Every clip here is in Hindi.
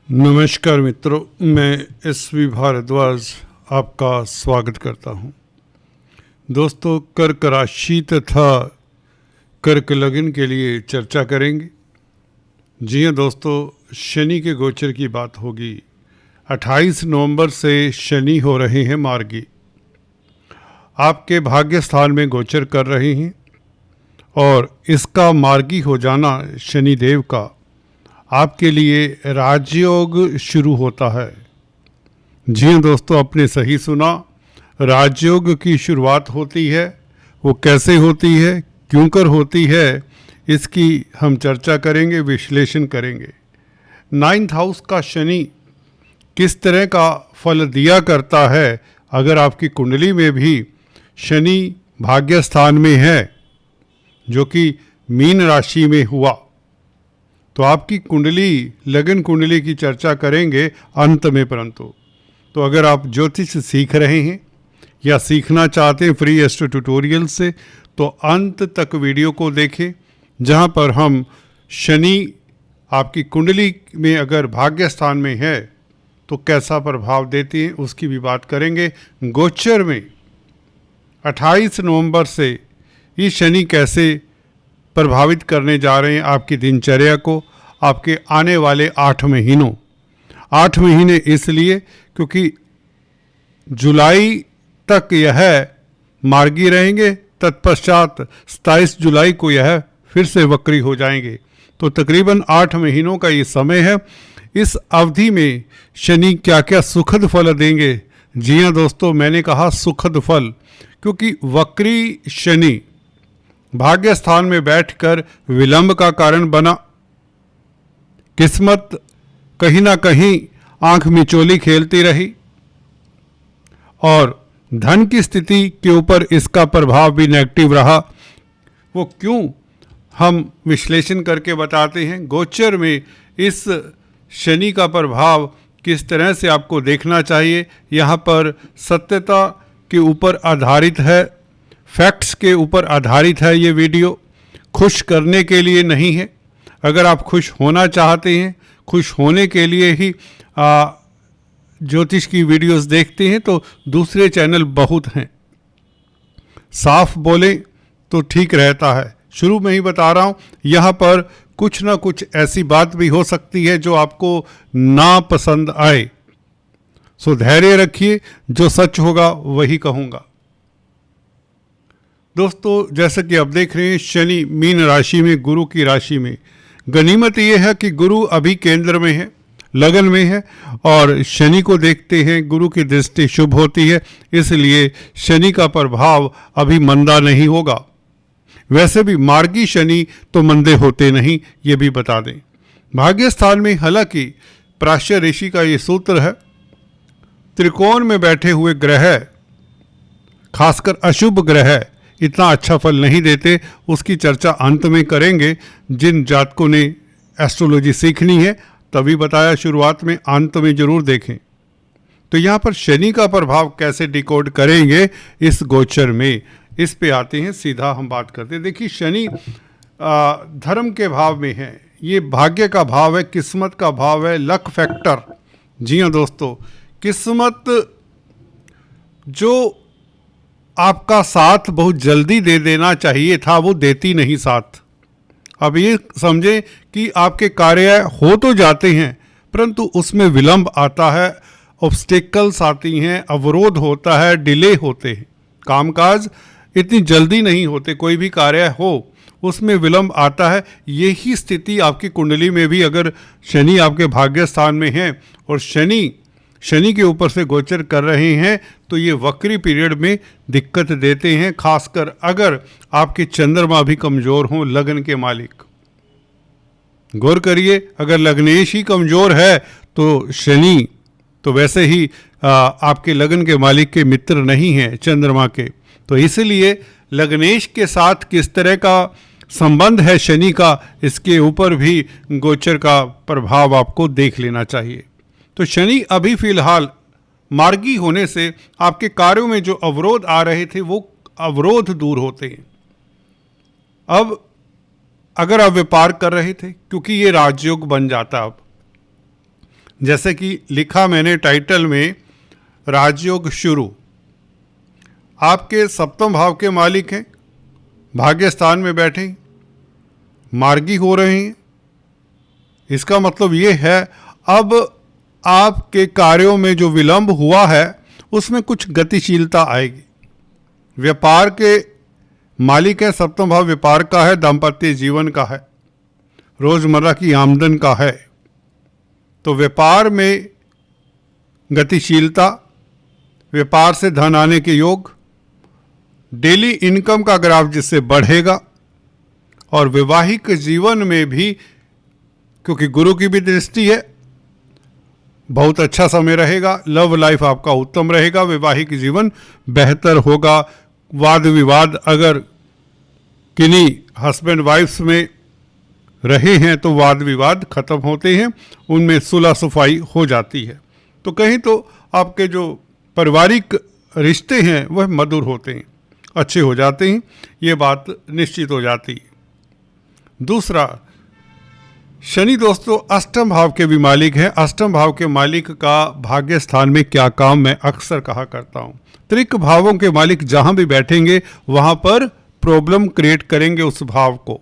नमस्कार मित्रों, मैं एसवी भारद्वाज आपका स्वागत करता हूं। दोस्तों, कर्क राशि तथा कर्क लग्न के लिए चर्चा करेंगे। जी हां दोस्तों, शनि के गोचर की बात होगी। 28 नवंबर से शनि हो रहे हैं मार्गी, आपके भाग्य स्थान में गोचर कर रहे हैं और इसका मार्गी हो जाना शनिदेव का आपके लिए राजयोग शुरू होता है। जी हाँ दोस्तों, आपने सही सुना, राजयोग की शुरुआत होती है। वो कैसे होती है, क्यों कर होती है, इसकी हम चर्चा करेंगे, विश्लेषण करेंगे। 9th हाउस का शनि किस तरह का फल दिया करता है। अगर आपकी कुंडली में भी शनि भाग्य स्थान में है, जो कि मीन राशि में हुआ, तो आपकी कुंडली, लगन कुंडली की चर्चा करेंगे अंत में। परंतु तो अगर आप ज्योतिष सीख रहे हैं या सीखना चाहते हैं फ्री एस्ट्रो ट्यूटोरियल से, तो अंत तक वीडियो को देखें, जहां पर हम शनि आपकी कुंडली में अगर भाग्य स्थान में है तो कैसा प्रभाव देती हैं उसकी भी बात करेंगे। गोचर में 28 नवंबर से ये शनि कैसे प्रभावित करने जा रहे हैं आपकी दिनचर्या को, आपके आने वाले 8 महीनों। 8 महीने इसलिए क्योंकि जुलाई तक यह मार्गी रहेंगे, तत्पश्चात 27 जुलाई को यह फिर से वक्री हो जाएंगे। तो तकरीबन 8 महीनों का ये समय है। इस अवधि में शनि क्या क्या सुखद फल देंगे। जी हाँ दोस्तों, मैंने कहा सुखद फल, क्योंकि वक्री शनि भाग्य स्थान में बैठकर विलंब का कारण बना। किस्मत कहीं ना कहीं आंख मिचोली खेलती रही और धन की स्थिति के ऊपर इसका प्रभाव भी नेगेटिव रहा। वो क्यों, हम विश्लेषण करके बताते हैं। गोचर में इस शनि का प्रभाव किस तरह से आपको देखना चाहिए, यहाँ पर सत्यता के ऊपर आधारित है, फैक्ट्स के ऊपर आधारित है। ये वीडियो खुश करने के लिए नहीं है। अगर आप खुश होना चाहते हैं, खुश होने के लिए ही ज्योतिष की वीडियोस देखते हैं, तो दूसरे चैनल बहुत हैं। साफ बोलें तो ठीक रहता है। शुरू में ही बता रहा हूँ, यहाँ पर कुछ ना कुछ ऐसी बात भी हो सकती है जो आपको ना पसंद आए। सो धैर्य रखिए, जो सच होगा वही कहूँगा। दोस्तों, जैसा कि आप देख रहे हैं, शनि मीन राशि में, गुरु की राशि में। गनीमत यह है कि गुरु अभी केंद्र में है, लगन में है, और शनि को देखते हैं, गुरु की दृष्टि शुभ होती है, इसलिए शनि का प्रभाव अभी मंदा नहीं होगा। वैसे भी मार्गी शनि तो मंदे होते नहीं, ये भी बता दें। भाग्य स्थान में हालांकि प्राच्य ऋषि का ये सूत्र है, त्रिकोण में बैठे हुए ग्रह, खासकर अशुभ ग्रह, इतना अच्छा फल नहीं देते। उसकी चर्चा अंत में करेंगे। जिन जातकों ने एस्ट्रोलॉजी सीखनी है, तभी बताया शुरुआत में, अंत में जरूर देखें। तो यहाँ पर शनि का प्रभाव कैसे डिकोड करेंगे इस गोचर में, इस पे आते हैं, सीधा हम बात करते हैं। देखिए, शनि धर्म के भाव में है, ये भाग्य का भाव है, किस्मत का भाव है, लक फैक्टर। जी हाँ दोस्तों, किस्मत जो आपका साथ बहुत जल्दी दे देना चाहिए था, वो देती नहीं साथ। अब ये समझें कि आपके कार्य हो तो जाते हैं, परंतु उसमें विलंब आता है, ऑब्स्टेकल्स आती हैं, अवरोध होता है, डिले होते हैं, कामकाज इतनी जल्दी नहीं होते। कोई भी कार्य हो उसमें विलंब आता है। यही स्थिति आपकी कुंडली में भी, अगर शनि आपके भाग्य स्थान में है और शनि के ऊपर से गोचर कर रहे हैं, तो ये वक्री पीरियड में दिक्कत देते हैं, खासकर अगर आपके चंद्रमा भी कमजोर हों, लगन के मालिक। गौर करिए, अगर लग्नेश ही कमजोर है तो शनि तो वैसे ही आपके लगन के मालिक के मित्र नहीं हैं, चंद्रमा के। तो इसलिए लग्नेश के साथ किस तरह का संबंध है शनि का, इसके ऊपर भी गोचर का प्रभाव आपको देख लेना चाहिए। तो शनि अभी फिलहाल मार्गी होने से आपके कार्यों में जो अवरोध आ रहे थे, वो अवरोध दूर होते हैं। अब अगर आप व्यापार कर रहे थे, क्योंकि ये राजयोग बन जाता, अब जैसे कि लिखा मैंने टाइटल में, राजयोग शुरू। आपके सप्तम भाव के मालिक हैं, भाग्य स्थान में बैठे हैं, मार्गी हो रहे हैं। इसका मतलब ये है अब आपके कार्यों में जो विलंब हुआ है उसमें कुछ गतिशीलता आएगी। व्यापार के मालिक है, सप्तम भाव व्यापार का है, दाम्पत्य जीवन का है, रोजमर्रा की आमदन का है। तो व्यापार में गतिशीलता, व्यापार से धन आने के योग, डेली इनकम का ग्राफ जिससे बढ़ेगा, और वैवाहिक जीवन में भी क्योंकि गुरु की भी दृष्टि है, बहुत अच्छा समय रहेगा। लव लाइफ आपका उत्तम रहेगा, वैवाहिक जीवन बेहतर होगा। वाद विवाद अगर किन्हीं हस्बैंड वाइफ्स में रहे हैं तो वाद विवाद खत्म होते हैं, उनमें सुलह सफाई हो जाती है। तो कहीं तो आपके जो पारिवारिक रिश्ते हैं वह मधुर होते हैं, अच्छे हो जाते हैं, ये बात निश्चित हो जाती है। दूसरा, शनि दोस्तों अष्टम भाव के भी मालिक है। अष्टम भाव के मालिक का भाग्य स्थान में क्या काम, मैं अक्सर कहा करता हूँ। त्रिक भावों के मालिक जहां भी बैठेंगे वहां पर प्रॉब्लम क्रिएट करेंगे उस भाव को।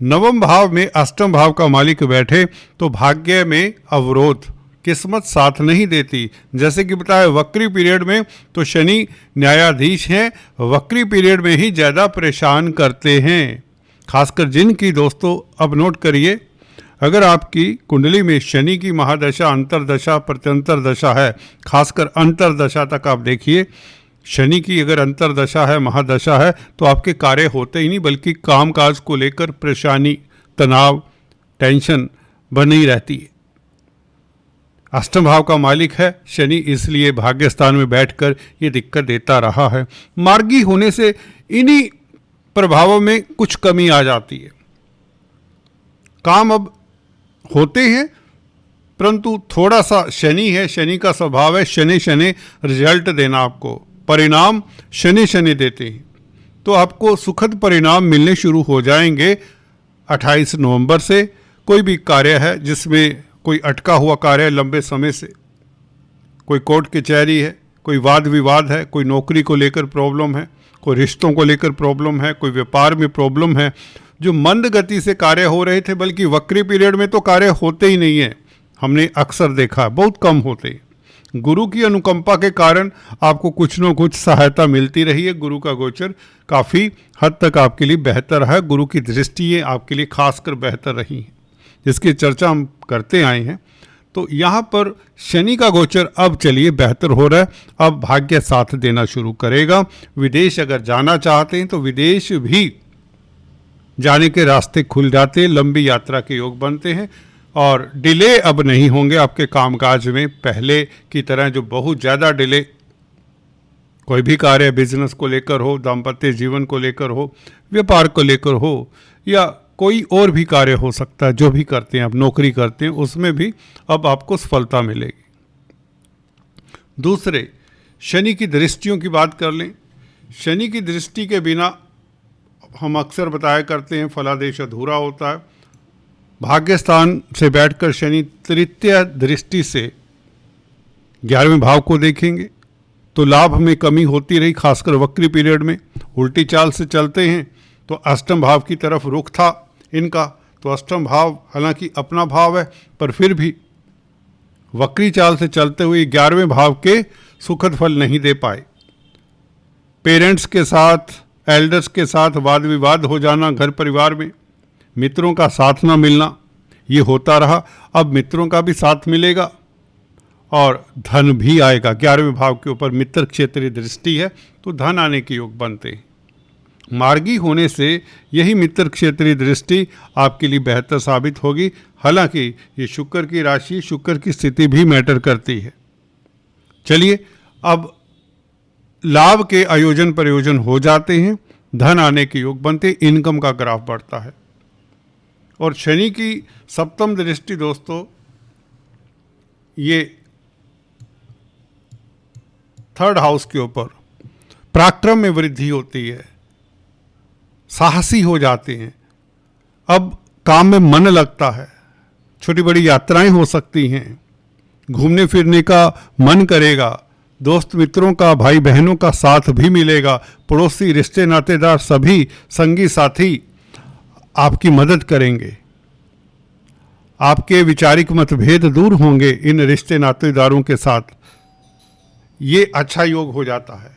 नवम भाव में अष्टम भाव का मालिक बैठे तो भाग्य में अवरोध, किस्मत साथ नहीं देती। जैसे कि बताया वक्री पीरियड में तो शनि न्यायाधीश हैं, वक्री पीरियड में ही ज़्यादा परेशान करते हैं। खासकर जिनकी दोस्तों, अब नोट करिए, अगर आपकी कुंडली में शनि की महादशा, अंतरदशा, प्रत्यंतर दशा है, खासकर अंतरदशा तक आप देखिए, शनि की अगर अंतरदशा है, महादशा है, तो आपके कार्य होते ही नहीं, बल्कि कामकाज को लेकर परेशानी, तनाव, टेंशन बनी रहती है। अष्टम भाव का मालिक है शनि, इसलिए भाग्य स्थान में बैठकर ये दिक्कत देता रहा है। मार्गी होने से इन्हीं प्रभावों में कुछ कमी आ जाती है। काम अब होते हैं, परंतु थोड़ा सा शनि है, शनि का स्वभाव है शनि शनि रिजल्ट देना, आपको परिणाम शनि शनि देते हैं। तो आपको सुखद परिणाम मिलने शुरू हो जाएंगे 28 नवंबर से। कोई भी कार्य है जिसमें कोई अटका हुआ कार्य है लंबे समय से, कोई कोर्ट कचहरी है, कोई वाद विवाद है, कोई नौकरी को लेकर प्रॉब्लम है, कोई रिश्तों को लेकर प्रॉब्लम है, कोई व्यापार में प्रॉब्लम है, जो मंद गति से कार्य हो रहे थे, बल्कि वक्री पीरियड में तो कार्य होते ही नहीं है, हमने अक्सर देखा, बहुत कम होते। गुरु की अनुकंपा के कारण आपको कुछ न कुछ सहायता मिलती रही है। गुरु का गोचर काफ़ी हद तक आपके लिए बेहतर है, गुरु की दृष्टि आपके लिए खासकर बेहतर रही है, जिसकी चर्चा हम करते आए हैं। तो यहाँ पर शनि का गोचर अब चलिए बेहतर हो रहा है, अब भाग्य साथ देना शुरू करेगा। विदेश अगर जाना चाहते हैं तो विदेश भी जाने के रास्ते खुल जाते हैं, लंबी यात्रा के योग बनते हैं, और डिले अब नहीं होंगे आपके कामकाज में। पहले की तरह जो बहुत ज़्यादा डिले, कोई भी कार्य बिजनेस को लेकर हो, दाम्पत्य जीवन को लेकर हो, व्यापार को लेकर हो, या कोई और भी कार्य हो सकता है, जो भी करते हैं आप, नौकरी करते हैं, उसमें भी अब आपको सफलता मिलेगी। दूसरे, शनि की दृष्टियों की बात कर लें। शनि की दृष्टि के बिना हम अक्सर बताया करते हैं फलादेश अधूरा होता है। भाग्य स्थान से बैठकर शनि तृतीय दृष्टि से 11वें भाव को देखेंगे तो लाभ में कमी होती रही, खासकर वक्री पीरियड में। उल्टी चाल से चलते हैं तो अष्टम भाव की तरफ रुख था इनका, तो अष्टम भाव हालांकि अपना भाव है, पर फिर भी वक्री चाल से चलते हुए 11वें भाव के सुखद फल नहीं दे पाए। पेरेंट्स के साथ, एल्डर्स के साथ वाद विवाद हो जाना, घर परिवार में मित्रों का साथ ना मिलना, ये होता रहा। अब मित्रों का भी साथ मिलेगा और धन भी आएगा। 11वें भाव के ऊपर मित्र क्षेत्रीय दृष्टि है तो धन आने के योग बनते हैं। मार्गी होने से यही मित्र क्षेत्रीय दृष्टि आपके लिए बेहतर साबित होगी। हालांकि ये शुक्र की राशि, शुक्र की स्थिति भी मैटर करती है। चलिए, अब लाभ के आयोजन प्रयोजन हो जाते हैं, धन आने के योग बनते, इनकम का ग्राफ बढ़ता है। और शनि की सप्तम दृष्टि दोस्तों, ये थर्ड हाउस के ऊपर, पराक्रम में वृद्धि होती है, साहसी हो जाते हैं, अब काम में मन लगता है, छोटी बड़ी यात्राएं हो सकती हैं, घूमने फिरने का मन करेगा, दोस्त मित्रों का, भाई बहनों का साथ भी मिलेगा, पड़ोसी रिश्ते नातेदार सभी संगी साथी आपकी मदद करेंगे, आपके वैचारिक मतभेद दूर होंगे इन रिश्ते नातेदारों के साथ। ये अच्छा योग हो जाता है।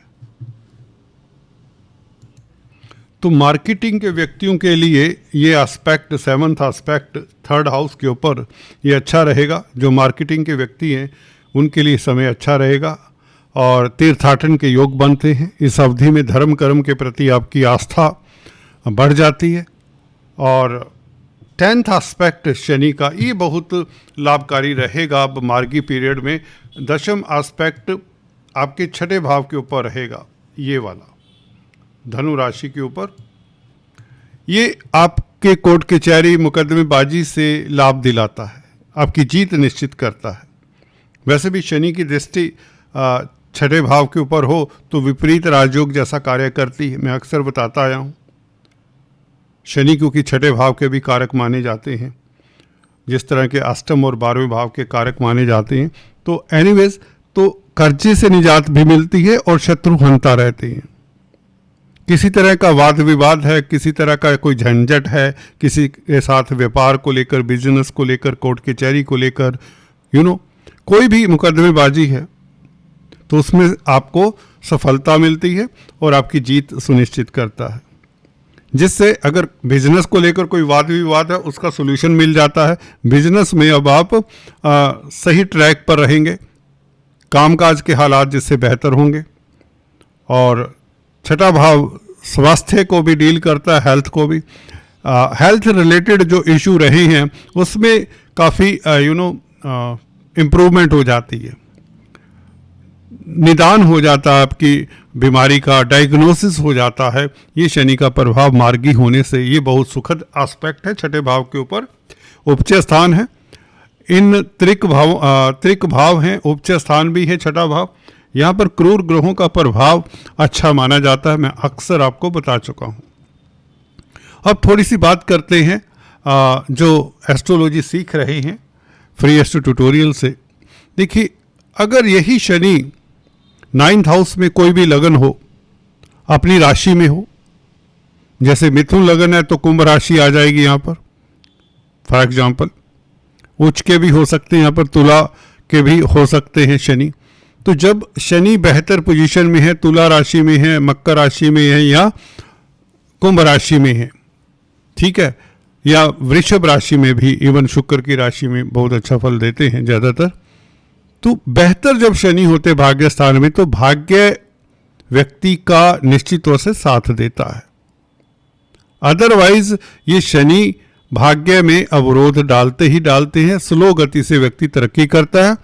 तो मार्केटिंग के व्यक्तियों के लिए ये aspect, 7th aspect 3rd house के ऊपर ये अच्छा रहेगा। जो मार्केटिंग के व्यक्ति हैं उनके लिए समय अच्छा रहेगा और तीर्थाटन के योग बनते हैं। इस अवधि में धर्म कर्म के प्रति आपकी आस्था बढ़ जाती है। और 10th एस्पेक्ट शनि का ये बहुत लाभकारी रहेगा। अब मार्गी पीरियड में 10th एस्पेक्ट आपके 6ठे भाव के ऊपर रहेगा, ये वाला धनु राशि के ऊपर। ये आपके कोर्ट कचहरी मुकदमेबाजी से लाभ दिलाता है, आपकी जीत निश्चित करता है। वैसे भी शनि की दृष्टि 6ठे भाव के ऊपर हो तो विपरीत राजयोग जैसा कार्य करती है। मैं अक्सर बताता आया हूँ, शनि क्योंकि 6ठे भाव के भी कारक माने जाते हैं, जिस तरह के अष्टम और 12वें भाव के कारक माने जाते हैं। तो एनीवेज, तो कर्जे से निजात भी मिलती है और शत्रु हंता रहते हैं। किसी तरह का वाद विवाद है, किसी तरह का कोई झंझट है, किसी के साथ व्यापार को लेकर, बिजनेस को लेकर, कोर्ट कचहरी को लेकर, कोई भी मुकदमेबाजी है तो उसमें आपको सफलता मिलती है और आपकी जीत सुनिश्चित करता है। जिससे अगर बिजनेस को लेकर कोई वाद विवाद है उसका सोल्यूशन मिल जाता है। बिजनेस में अब आप सही ट्रैक पर रहेंगे, कामकाज के हालात जिससे बेहतर होंगे। और 6ठा भाव स्वास्थ्य को भी डील करता है, हेल्थ को भी। हेल्थ रिलेटेड जो इशू रहे हैं उसमें काफ़ी इम्प्रूवमेंट हो जाती है, निदान हो जाता है, आपकी बीमारी का डायग्नोसिस हो जाता है। ये शनि का प्रभाव मार्गी होने से ये बहुत सुखद एस्पेक्ट है। 6ठे भाव के ऊपर उपचय स्थान है। इन त्रिक भाव हैं, उपचय स्थान भी है 6ठा भाव। यहाँ पर क्रूर ग्रहों का प्रभाव अच्छा माना जाता है, मैं अक्सर आपको बता चुका हूँ। अब थोड़ी सी बात करते हैं जो एस्ट्रोलॉजी सीख रहे हैं फ्री एस्ट्रो ट्यूटोरियल से। देखिए, अगर यही शनि 9th हाउस में कोई भी लगन हो, अपनी राशि में हो, जैसे मिथुन लगन है तो कुंभ राशि आ जाएगी यहाँ पर फॉर एग्जाम्पल। उच्च के भी हो सकते हैं यहाँ पर, तुला के भी हो सकते हैं शनि। तो जब शनि बेहतर पोजीशन में है, तुला राशि में है, मकर राशि में है या कुंभ राशि में है, ठीक है, या वृषभ राशि में भी, इवन शुक्र की राशि में बहुत अच्छा फल देते हैं ज़्यादातर। तो बेहतर जब शनि होते भाग्य स्थान में तो भाग्य व्यक्ति का निश्चित तौर से साथ देता है। अदरवाइज ये शनि भाग्य में अवरोध डालते ही डालते हैं, स्लो गति से व्यक्ति तरक्की करता है।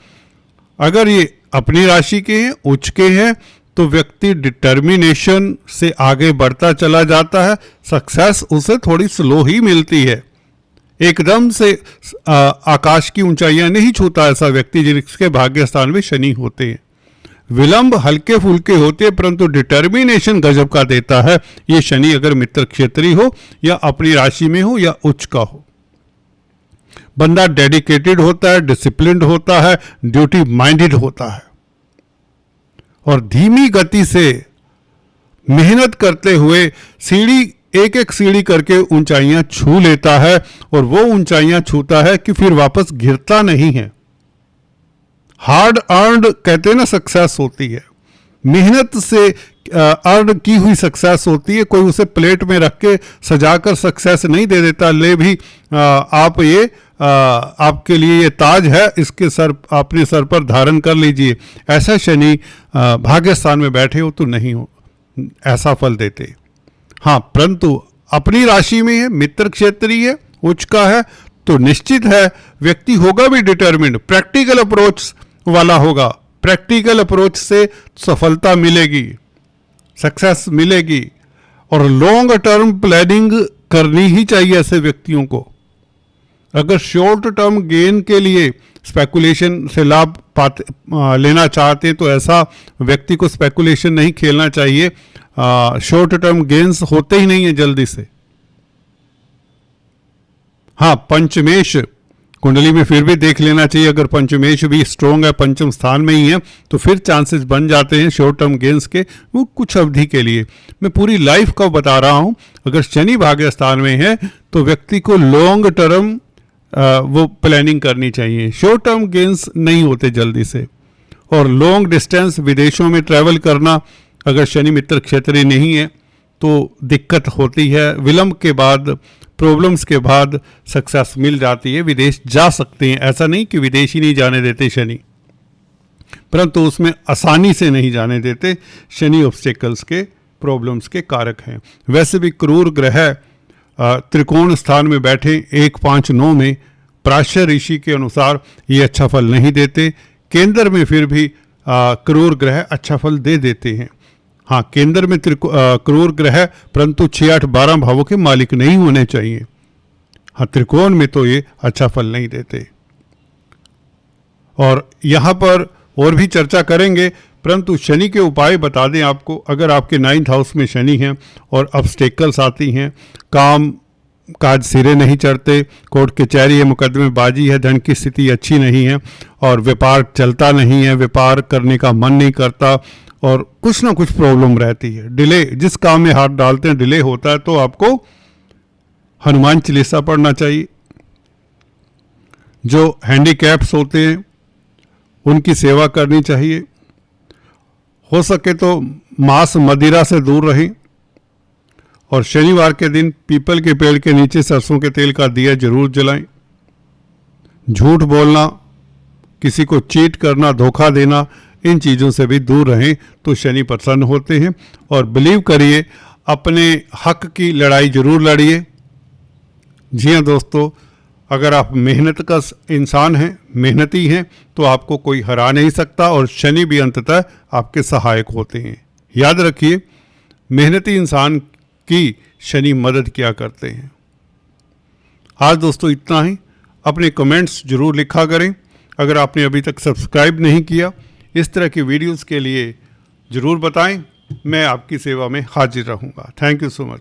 अगर ये अपनी राशि के हैं, उच्च के हैं, तो व्यक्ति डिटर्मिनेशन से आगे बढ़ता चला जाता है। सक्सेस उसे थोड़ी स्लो ही मिलती है, एकदम से आकाश की ऊंचाइयां नहीं छूता ऐसा व्यक्ति जिसके भाग्य स्थान में शनि होते हैं। विलंब हल्के फुल्के होते हैं परंतु डिटर्मिनेशन गजब का देता है ये शनि, अगर मित्र क्षेत्री हो या अपनी राशि में हो या उच्च का हो। बंदा डेडिकेटेड होता है, डिसिप्लिन्ड होता है, ड्यूटी माइंडेड होता है और धीमी गति से मेहनत करते हुए सीढ़ी एक एक सीढ़ी करके ऊंचाइयां छू लेता है और वो ऊंचाइयां छूता है कि फिर वापस गिरता नहीं है। हार्ड अर्नड कहते हैं ना सक्सेस होती है, मेहनत से अर्न की हुई सक्सेस होती है। कोई उसे प्लेट में रख के सजाकर सक्सेस नहीं दे देता, ले भी आप ये आपके लिए ये ताज है, इसके सर अपने सर पर धारण कर लीजिए। ऐसा शनि भाग्य स्थान में बैठे हो तो नहीं हो ऐसा फल देते। हाँ, परंतु अपनी राशि में है, मित्र क्षेत्रीय है, उच्च का है, तो निश्चित है व्यक्ति होगा भी डिटरमिन्ड, प्रैक्टिकल अप्रोच वाला होगा। प्रैक्टिकल अप्रोच से सफलता मिलेगी, सक्सेस मिलेगी और लॉन्ग टर्म प्लानिंग करनी ही चाहिए ऐसे व्यक्तियों को। अगर शॉर्ट टर्म गेन के लिए स्पेकुलेशन से लाभ लेना चाहते हैं तो ऐसा व्यक्ति को स्पेकुलेशन नहीं खेलना चाहिए। शॉर्ट टर्म गेन्स होते ही नहीं है जल्दी से। हाँ, पंचमेश कुंडली में फिर भी देख लेना चाहिए, अगर पंचमेश भी स्ट्रोंग है, पंचम स्थान में ही है, तो फिर चांसेस बन जाते हैं शॉर्ट टर्म गेंस के, वो कुछ अवधि के लिए। मैं पूरी लाइफ का बता रहा हूँ। अगर शनि भाग्य स्थान में है तो व्यक्ति को लॉन्ग टर्म वो प्लानिंग करनी चाहिए। शॉर्ट टर्म गेंस नहीं होते जल्दी से। और लॉन्ग डिस्टेंस विदेशों में ट्रैवल करना, अगर शनि मित्र क्षेत्रीय नहीं है तो दिक्कत होती है। विलंब के बाद, प्रॉब्लम्स के बाद सक्सेस मिल जाती है, विदेश जा सकते हैं। ऐसा नहीं कि विदेश ही नहीं जाने देते शनि, परंतु उसमें आसानी से नहीं जाने देते। शनि ऑब्स्टेकल्स के, प्रॉब्लम्स के कारक हैं। वैसे भी क्रूर ग्रह त्रिकोण स्थान में बैठे 1, 5, 9 में प्राश्य ऋषि के अनुसार ये अच्छा फल नहीं देते। केंद्र में फिर भी क्रूर ग्रह अच्छा फल दे देते हैं। हाँ, केंद्र में क्रूर ग्रह, परंतु 6, 8, 12 भावों के मालिक नहीं होने चाहिए। हाँ, त्रिकोण में तो ये अच्छा फल नहीं देते। और यहाँ पर और भी चर्चा करेंगे, परंतु शनि के उपाय बता दें आपको। अगर आपके 9th हाउस में शनि हैं और ऑब्स्टेकल्स आती हैं, काम काज सिरे नहीं चढ़ते, कोर्ट कचहरी है, मुकदमेबाजी है, धन की स्थिति अच्छी नहीं है और व्यापार चलता नहीं है, व्यापार करने का मन नहीं करता और कुछ ना कुछ प्रॉब्लम रहती है, डिले, जिस काम में हाथ डालते हैं डिले होता है, तो आपको हनुमान चालीसा पढ़ना चाहिए। जो हैंडीकैप्स होते हैं उनकी सेवा करनी चाहिए। हो सके तो मांस मदिरा से दूर रहें और शनिवार के दिन पीपल के पेड़ के नीचे सरसों के तेल का दिया जरूर जलाएं। झूठ बोलना, किसी को चीट करना, धोखा देना, इन चीज़ों से भी दूर रहें तो शनि प्रसन्न होते हैं। और बिलीव करिए, अपने हक की लड़ाई जरूर लड़िए। जी हाँ दोस्तों, अगर आप मेहनत का इंसान हैं, मेहनती हैं, तो आपको कोई हरा नहीं सकता और शनि भी अंततः आपके सहायक होते हैं। याद रखिए, मेहनती इंसान की शनि मदद किया करते हैं। आज दोस्तों इतना ही। अपने कमेंट्स जरूर लिखा करें। अगर आपने अभी तक सब्सक्राइब नहीं किया, इस तरह की वीडियोस के लिए ज़रूर बताएं। मैं आपकी सेवा में हाजिर रहूँगा। Thank you so much.